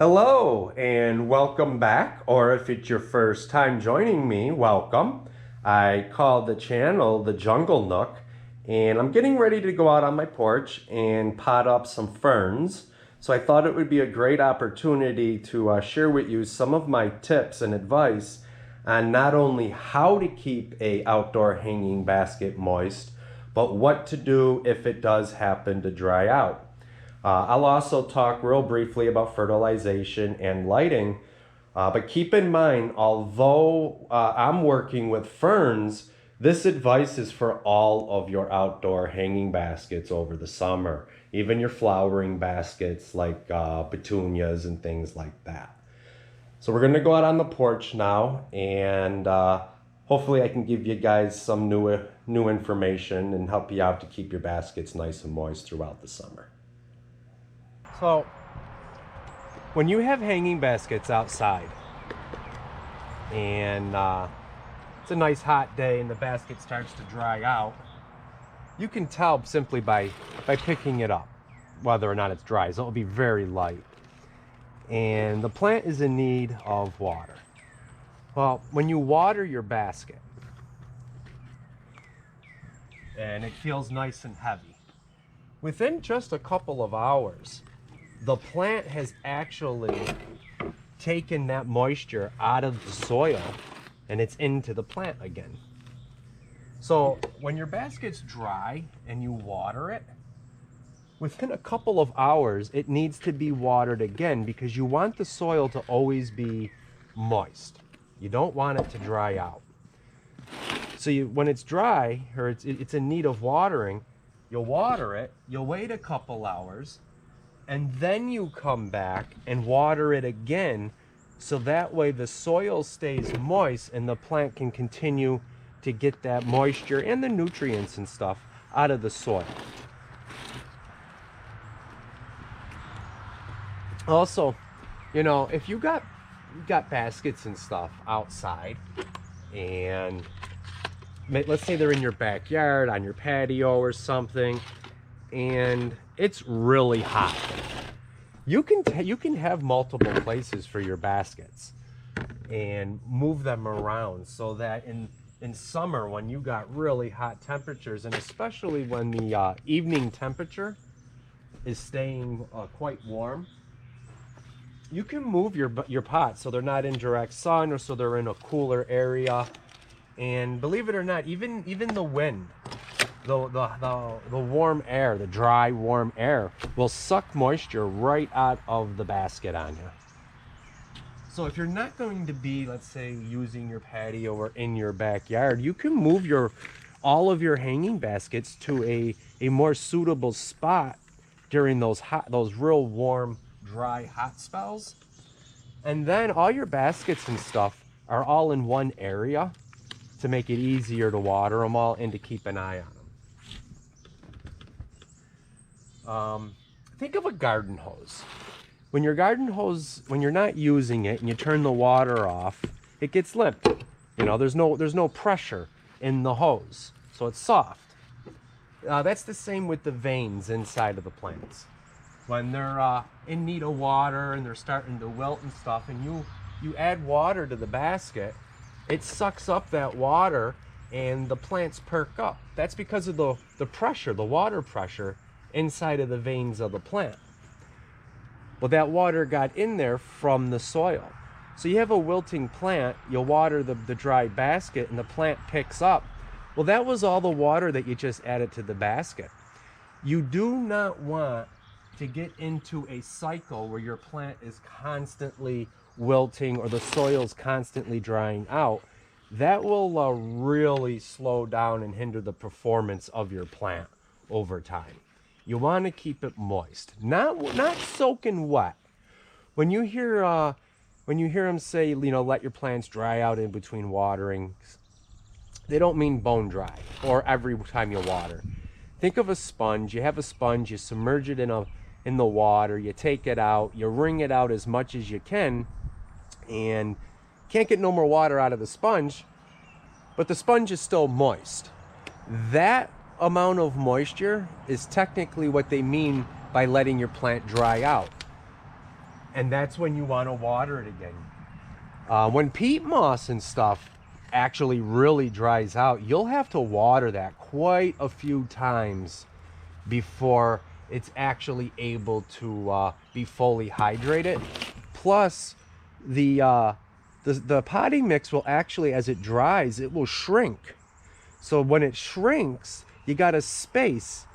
Hello and welcome back, or if it's your first time joining me, welcome. I call the channel the Jungle Nook, and I'm getting ready to go out on my porch and pot up some ferns. So I thought it would be a great opportunity to share with you some of my tips and advice on not only how to keep a outdoor hanging basket moist, but what to do if it does happen to dry out. I'll also talk real briefly about fertilization and lighting, but keep in mind, although I'm working with ferns, this advice is for all of your outdoor hanging baskets over the summer, even your flowering baskets like petunias and things like that. So we're going to go out on the porch now, and hopefully I can give you guys some new information and help you out to keep your baskets nice and moist throughout the summer. So, when you have hanging baskets outside and it's a nice hot day and the basket starts to dry out, you can tell simply by picking it up whether or not it's dry. So it'll be very light. And the plant is in need of water. Well, when you water your basket and it feels nice and heavy, within just a couple of hours, the plant has actually taken that moisture out of the soil and it's into the plant again. So when your basket's dry and you water it, within a couple of hours, it needs to be watered again because you want the soil to always be moist. You don't want it to dry out. So when it's dry or it's in need of watering, you'll water it, you'll wait a couple hours, and then you come back and water it again, so that way the soil stays moist and the plant can continue to get that moisture and the nutrients and stuff out of the soil. Also, you know, if you got baskets and stuff outside, and let's say they're in your backyard, on your patio or something, and it's really hot, you can have multiple places for your baskets and move them around so that in summer, when you got really hot temperatures, and especially when the evening temperature is staying quite warm, you can move your pots so they're not in direct sun or so they're in a cooler area. And believe it or not, even the wind, the warm air, the dry warm air will suck moisture right out of the basket on you. So if you're not going to be, let's say, using your patio or in your backyard, you can move all of your hanging baskets to a more suitable spot during those real warm, dry, hot spells. And then all your baskets and stuff are all in one area to make it easier to water them all and to keep an eye on them. Think of a garden hose. When your garden hose, when you're not using it and you turn the water off, it gets limp. You know, there's no pressure in the hose, so it's soft. That's the same with the veins inside of the plants. When they're in need of water and they're starting to wilt and stuff, and you add water to the basket, it sucks up that water and the plants perk up. That's because of the pressure, the water pressure inside of the veins of the plant. Well, that water got in there from the soil. So you have a wilting plant, you'll water the dry basket and the plant picks up. Well, that was all the water that you just added to the basket. You do not want to get into a cycle where your plant is constantly wilting or the soil's constantly drying out. That will really slow down and hinder the performance of your plant over time. You want to keep it moist, not soaking wet. When you hear them say, you know, let your plants dry out in between waterings, they don't mean bone dry or every time you water. Think of a sponge. You have a sponge, you submerge it in the water, you take it out, you wring it out as much as you can, and can't get no more water out of the sponge, but the sponge is still moist. That amount of moisture is technically what they mean by letting your plant dry out. and that's when you want to water it again. When peat moss and stuff actually really dries out, you'll have to water that quite a few times before it's actually able to be fully hydrated. Plus, the potting mix will actually, as it dries, it will shrink. So when it shrinks, you got a space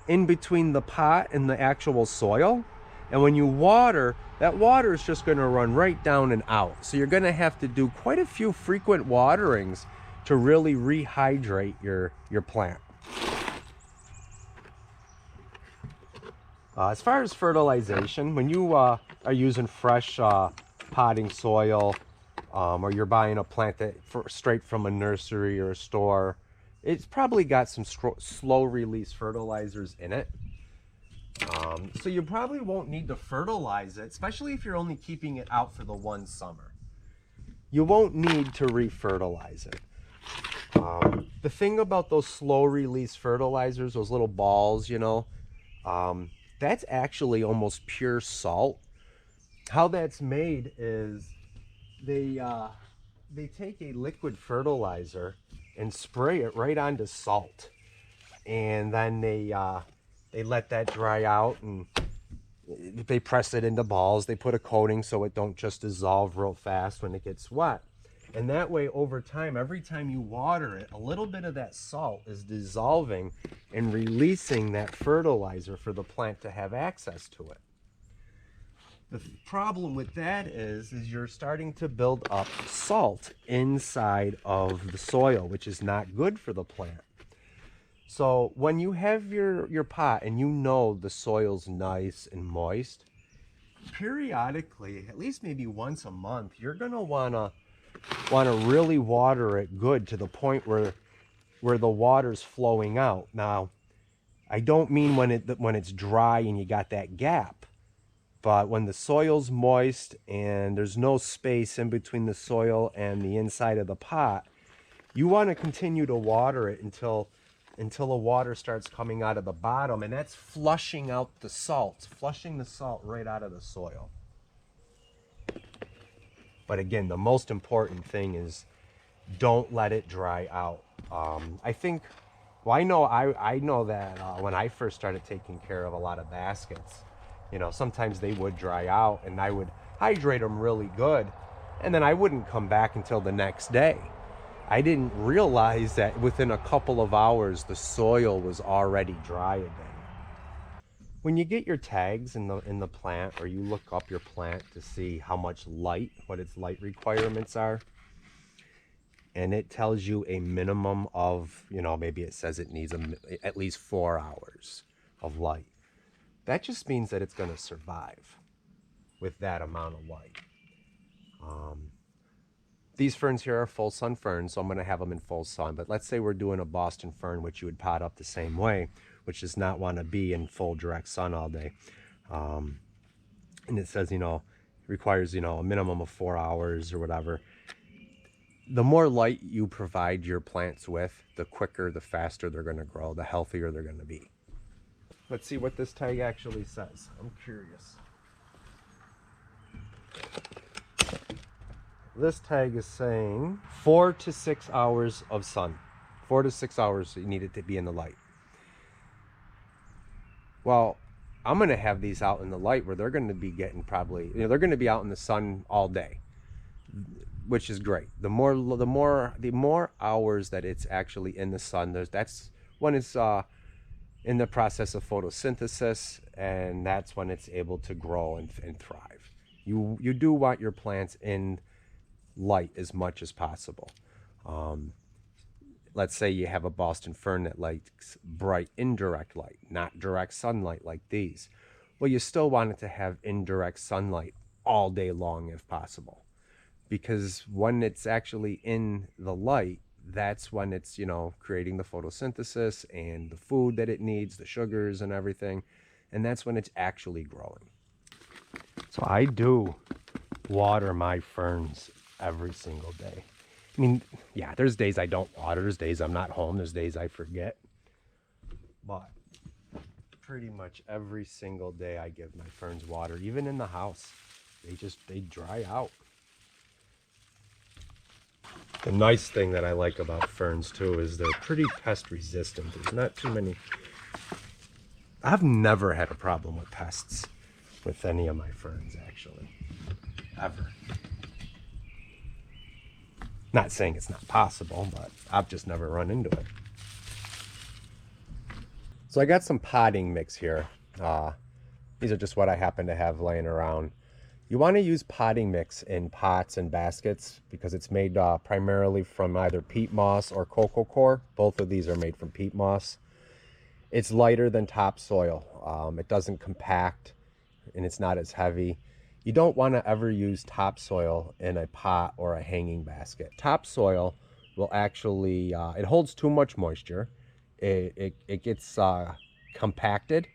in between the pot and the actual soil. And when you water, that water is just going to run right down and out. So you're going to have to do quite a few frequent waterings to really rehydrate your plant. As far as fertilization, when you are using fresh potting soil, or you're buying a plant that straight from a nursery or a store, it's probably got some slow release fertilizers in it. So you probably won't need to fertilize it, especially if you're only keeping it out for the one summer. You won't need to re-fertilize it. The thing about those slow release fertilizers, those little balls, you know, that's actually almost pure salt. How that's made is they take a liquid fertilizer and spray it right onto salt, and then they let that dry out, and they press it into balls. They put a coating so it don't just dissolve real fast when it gets wet. And that way, over time, every time you water it, a little bit of that salt is dissolving and releasing that fertilizer for the plant to have access to it. The problem with that is you're starting to build up salt inside of the soil, which is not good for the plant. So when you have your pot and you know the soil's nice and moist, periodically, at least maybe once a month, you're going to want to really water it good to the point where the water's flowing out. Now, I don't mean when it's dry and you got that gap, but when the soil's moist and there's no space in between the soil and the inside of the pot, you want to continue to water it until the water starts coming out of the bottom, and that's flushing out the salt, flushing the salt right out of the soil. But again, the most important thing is don't let it dry out. I think, well, I know that when I first started taking care of a lot of baskets, you know, sometimes they would dry out, and I would hydrate them really good, and then I wouldn't come back until the next day. I didn't realize that within a couple of hours, the soil was already dry again. When you get your tags in the plant, or you look up your plant to see how much light, what its light requirements are, and it tells you a minimum of, you know, maybe it says it needs at least 4 hours of light. That just means that it's going to survive with that amount of light. These ferns here are full sun ferns, so I'm going to have them in full sun. But let's say we're doing a Boston fern, which you would pot up the same way, which does not want to be in full direct sun all day. And it says, you know, requires, you know, a minimum of 4 hours or whatever. The more light you provide your plants with, the quicker, the faster they're going to grow, the healthier they're going to be. Let's see what this tag actually says. I'm curious. This tag is saying 4 to 6 hours of sun. 4 to 6 hours you need it to be in the light. Well, I'm going to have these out in the light where they're going to be getting probably, you know, they're going to be out in the sun all day, which is great. The more hours that it's actually in the sun, that's when it's in the process of photosynthesis, and that's when it's able to grow and thrive. You do want your plants in light as much as possible. Let's say you have a Boston fern that likes bright indirect light, not direct sunlight like these. Well, you still want it to have indirect sunlight all day long if possible, because when it's actually in the light, that's when it's, you know, creating the photosynthesis and the food that it needs, the sugars and everything, and that's when it's actually growing. So I do water my ferns every single day. I mean, yeah, there's days I don't water, there's days I'm not home, there's days I forget, but pretty much every single day I give my ferns water, even in the house. they dry out. The nice thing that I like about ferns too is they're pretty pest resistant. There's not too many. I've never had a problem with pests with any of my ferns, actually, ever. Not saying it's not possible, but I've just never run into it. So I got some potting mix here. These are just what I happen to have laying around. You want to use potting mix in pots and baskets because it's made primarily from either peat moss or coco coir. Both of these are made from peat moss. It's lighter than topsoil. It doesn't compact and it's not as heavy. You don't want to ever use topsoil in a pot or a hanging basket. Topsoil will actually, it holds too much moisture. It gets compacted,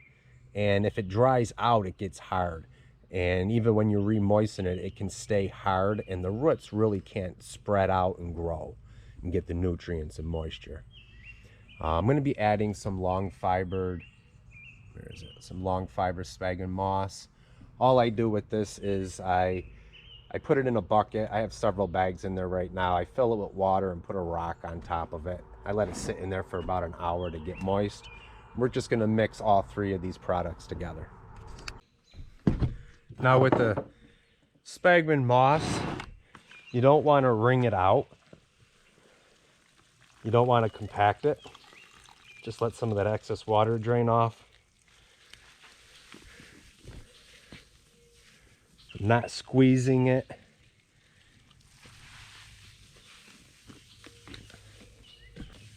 and if it dries out, it gets hard. And even when you re-moisten it, it can stay hard, and the roots really can't spread out and grow and get the nutrients and moisture. I'm going to be adding some long fibered, some long fiber sphagnum moss. All I do with this is I put it in a bucket. I have several bags in there right now. I fill it with water and put a rock on top of it. I let it sit in there for about an hour to get moist. We're just going to mix all three of these products together. Now with the sphagnum moss, you don't want to wring it out. You don't want to compact it. Just let some of that excess water drain off. Not squeezing it.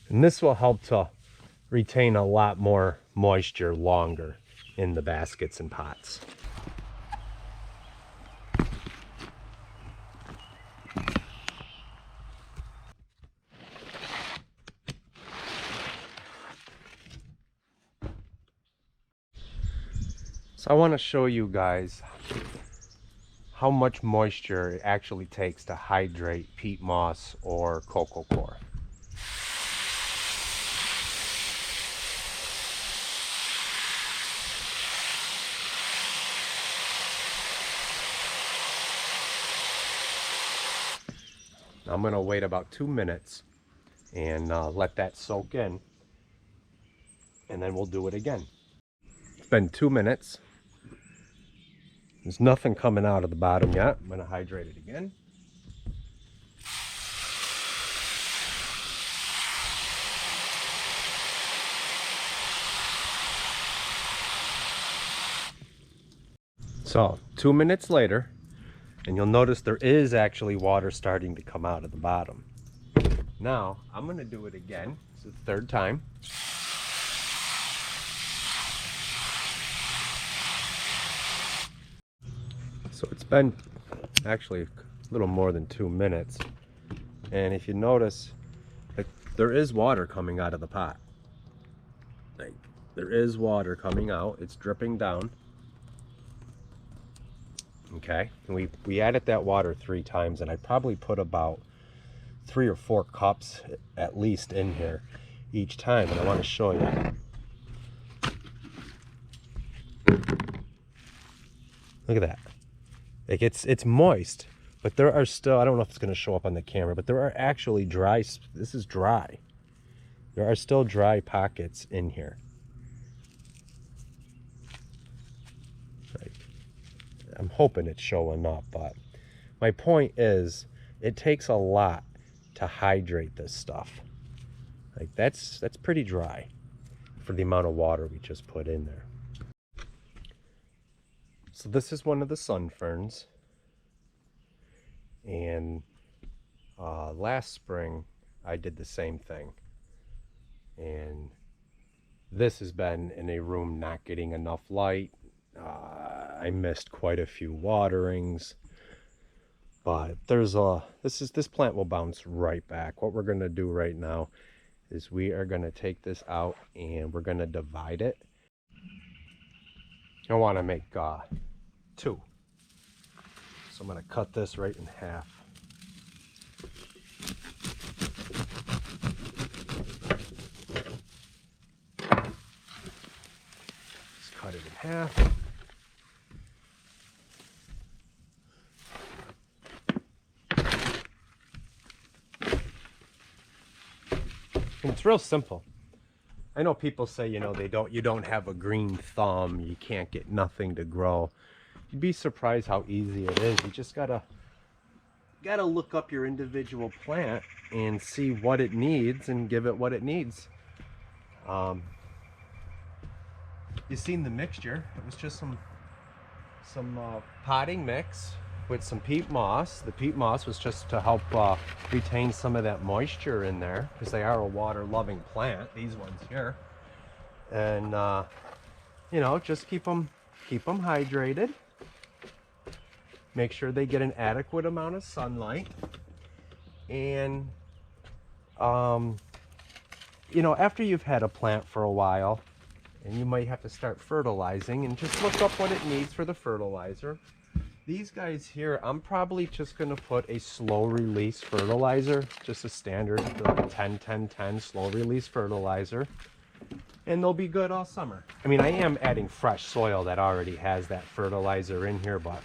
And this will help to retain a lot more moisture longer in the baskets and pots. So I want to show you guys how much moisture it actually takes to hydrate peat moss or coco coir. I'm going to wait about 2 minutes and let that soak in, and then we'll do it again. It's been 2 minutes. There's nothing coming out of the bottom yet. I'm going to hydrate it again. So 2 minutes later, and you'll notice there is actually water starting to come out of the bottom. Now I'm going to do it again. It's the third time. So it's been actually a little more than 2 minutes, and if you notice, like, there is water coming out of the pot. Like, there is water coming out. It's dripping down. Okay, and we added that water 3 times, and I probably put about 3 or 4 cups at least in here each time, and I want to show you. Look at that. Like, it's moist, but there are still, I don't know if it's going to show up on the camera, but there are actually dry, this is dry. There are still dry pockets in here. Like, I'm hoping it's showing up, but my point is, it takes a lot to hydrate this stuff. Like, that's pretty dry for the amount of water we just put in there. So this is one of the sun ferns, and last spring I did the same thing, and this has been in a room not getting enough light. I missed quite a few waterings, but this plant will bounce right back. What we're going to do right now is we are going to take this out and we're going to divide it. I want to make 2. So I'm going to cut this right in half. Just cut it in half. And it's real simple. I know people say, you know, you don't have a green thumb, you can't get nothing to grow. You'd be surprised how easy it is. You just gotta look up your individual plant and see what it needs and give it what it needs. You've seen the mixture. It was just some potting mix with some peat moss. The peat moss was just to help retain some of that moisture in there, because they are a water-loving plant, these ones here. And you know, just keep them hydrated. Make sure they get an adequate amount of sunlight. And you know, after you've had a plant for a while, and you might have to start fertilizing, and just look up what it needs for the fertilizer. These guys here, I'm probably just going to put a slow release fertilizer, just a standard 10-10-10 slow release fertilizer, and they'll be good all summer. I mean, I am adding fresh soil that already has that fertilizer in here, but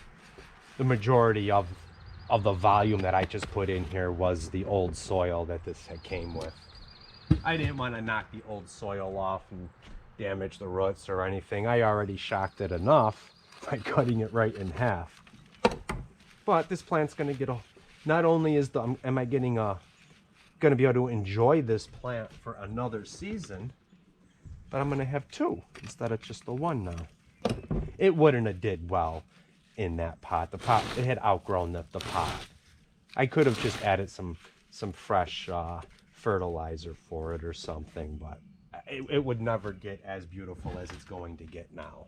the majority of the volume that I just put in here was the old soil that this came with. I didn't want to knock the old soil off and damage the roots or anything. I already shocked it enough by cutting it right in half. But this plant's going to get a, not only am I getting going to be able to enjoy this plant for another season, but I'm going to have two instead of just the one now. It wouldn't have did well in that pot. The pot, it had outgrown the pot. I could have just added some fresh fertilizer for it or something, but it would never get as beautiful as it's going to get now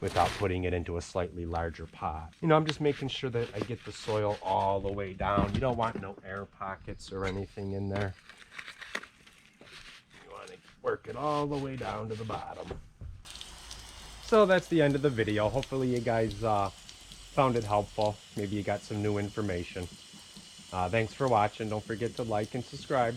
without putting it into a slightly larger pot. You know, I'm just making sure that I get the soil all the way down. You don't want no air pockets or anything in there. You want to work it all the way down to the bottom. So that's the end of the video. Hopefully you guys found it helpful. Maybe you got some new information. Thanks for watching. Don't forget to like and subscribe.